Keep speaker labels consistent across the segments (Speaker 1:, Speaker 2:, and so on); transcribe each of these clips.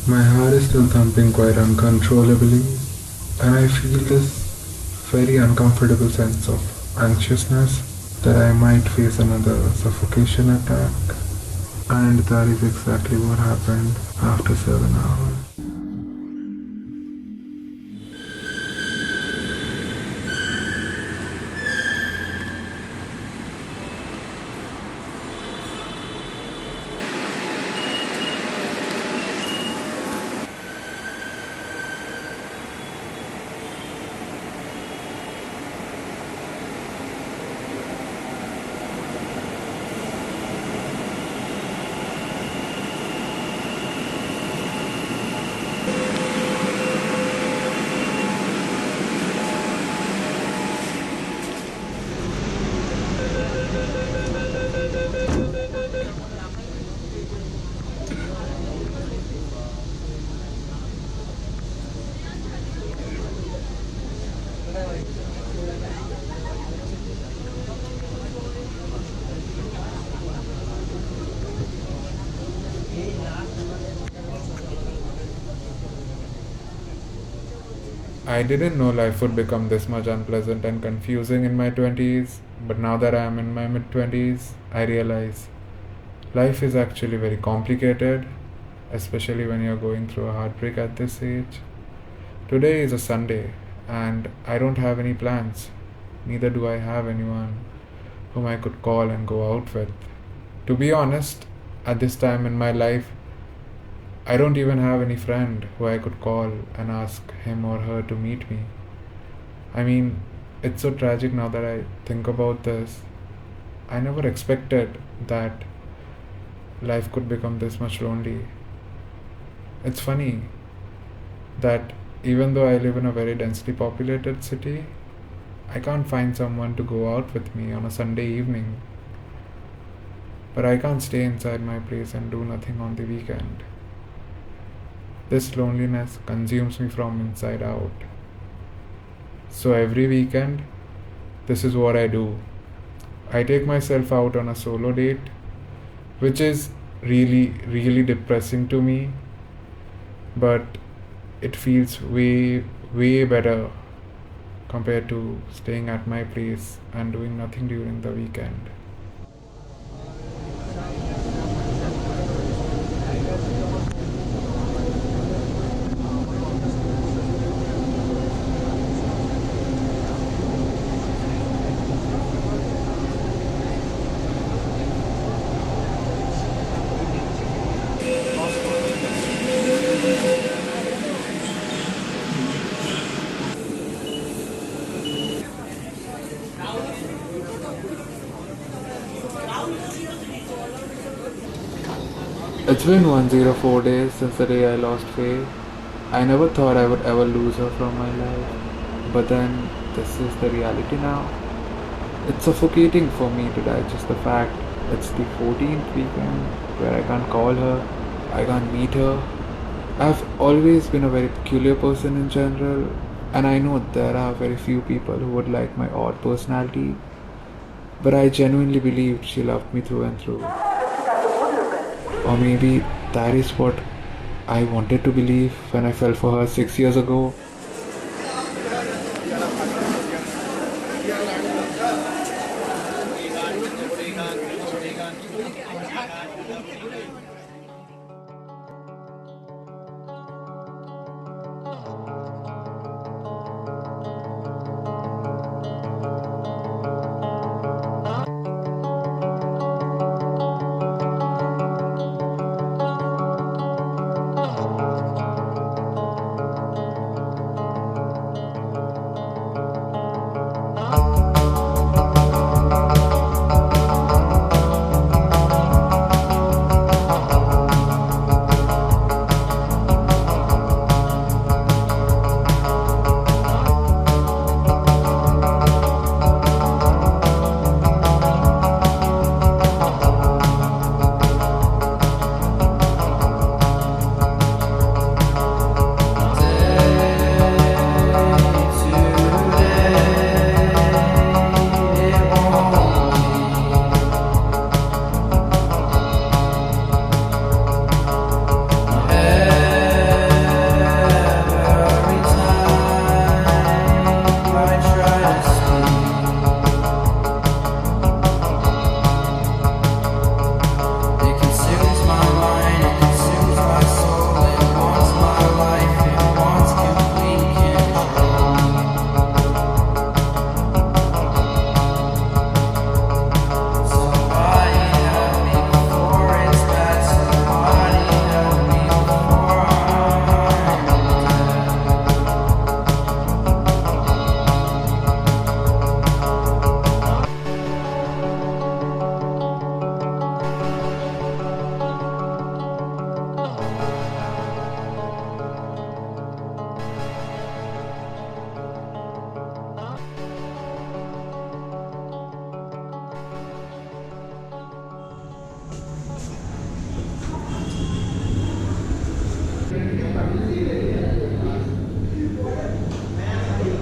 Speaker 1: My heart is still thumping quite uncontrollably, and I feel this very uncomfortable sense of anxiousness that I might face another suffocation attack. And that is exactly what happened after 7 hours. I didn't know life would become this much unpleasant and confusing in my 20s, but now that I am in my mid 20s, I realize life is actually very complicated, especially when you're going through a heartbreak at this age. Today is a Sunday, and I don't have any plans. Neither do I have anyone whom I could call and go out with. To be honest, at this time in my life, I don't even have any friend who I could call and ask him or her to meet me. I mean, it's so tragic now that I think about this. I never expected that life could become this much lonely. It's funny that even though I live in a very densely populated city, I can't find someone to go out with me on a Sunday evening. But I can't stay inside my place and do nothing on the weekend. This loneliness consumes me from inside out. So every weekend, this is what I do. I take myself out on a solo date, which is really, really depressing to me, but it feels way, way better compared to staying at my place and doing nothing during the weekend. It's been 104 days since the day I lost Faye. I never thought I would ever lose her from my life. But then, this is the reality now. It's suffocating for me to digest the fact it's the 14th weekend where I can't call her, I can't meet her. I've always been a very peculiar person in general, and I know there are very few people who would like my odd personality, but I genuinely believed she loved me through and through. Or maybe that is what I wanted to believe when I fell for her 6 years ago.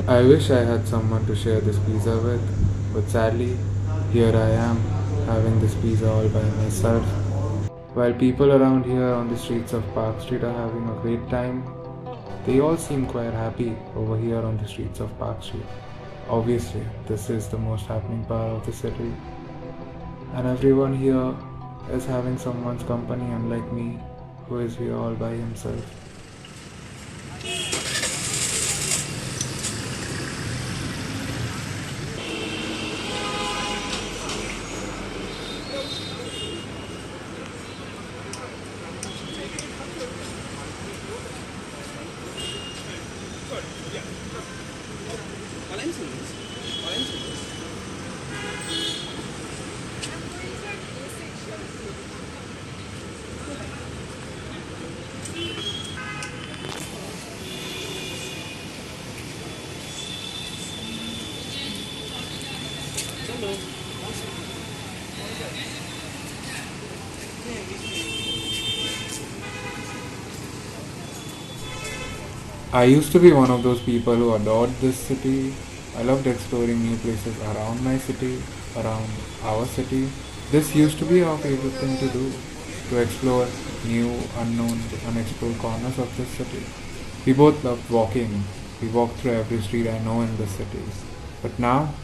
Speaker 1: I wish I had someone to share this pizza with, but sadly, here I am, having this pizza all by myself. While people around here on the streets of Park Street are having a great time, they all seem quite happy over here on the streets of Park Street. Obviously, this is the most happening part of the city, and everyone here is having someone's company, unlike me, who is here all by himself. I used to be one of those people who adored this city. I loved exploring new places around my city, around our city. This used to be our favorite thing to do, to explore new, unknown, unexplored corners of this city. We both loved walking. We walked through every street I know in this city. But now,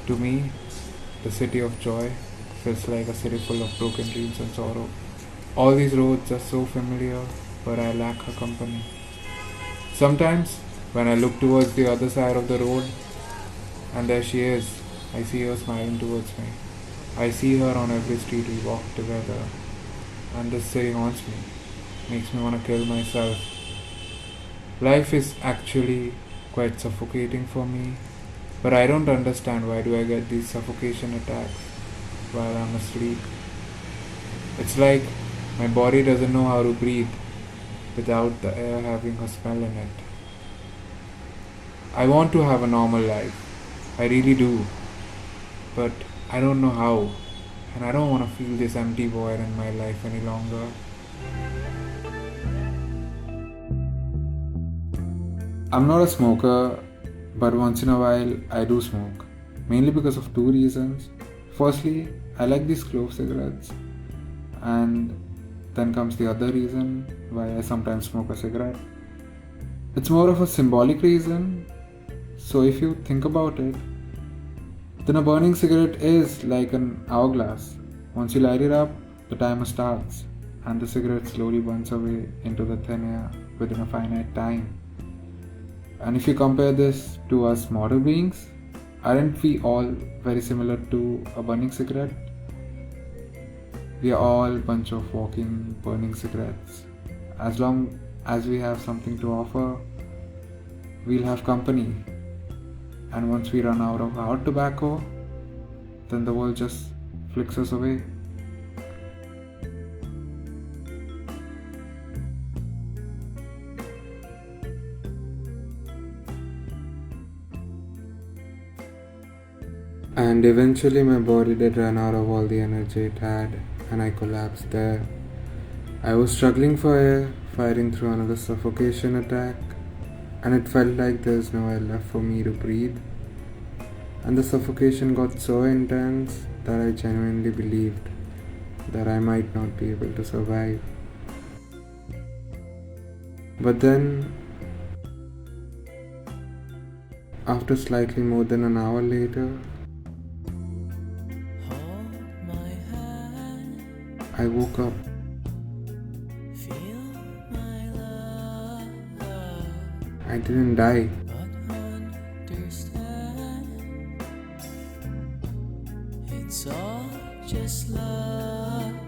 Speaker 1: to me, the city of joy feels like a city full of broken dreams and sorrow. All these roads are so familiar, but I lack her company. Sometimes, when I look towards the other side of the road, and there she is, I see her smiling towards me. I see her on every street we walk together, and this city haunts me, makes me want to kill myself. Life is actually quite suffocating for me, but I don't understand why do I get these suffocation attacks while I'm asleep. It's like my body doesn't know how to breathe without the air having a smell in it. I want to have a normal life. I really do. But I don't know how. And I don't want to feel this empty void in my life any longer. I'm not a smoker, but once in a while I do smoke. Mainly because of two reasons. Firstly, I like these clove cigarettes, and then comes the other reason why I sometimes smoke a cigarette. It's more of a symbolic reason. So if you think about it, then a burning cigarette is like an hourglass. Once you light it up, the timer starts, and the cigarette slowly burns away into the thin air within a finite time. And if you compare this to us mortal beings, aren't we all very similar to a burning cigarette? We are all a bunch of walking, burning cigarettes. As long as we have something to offer, we'll have company. And once we run out of our tobacco, then the world just flicks us away. And eventually my body did run out of all the energy it had, and I collapsed there. I was struggling for air, fighting through another suffocation attack, and it felt like there's no air left for me to breathe. And the suffocation got so intense that I genuinely believed that I might not be able to survive. But then, after slightly more than an hour later, I woke up. I didn't die.
Speaker 2: It's all just love.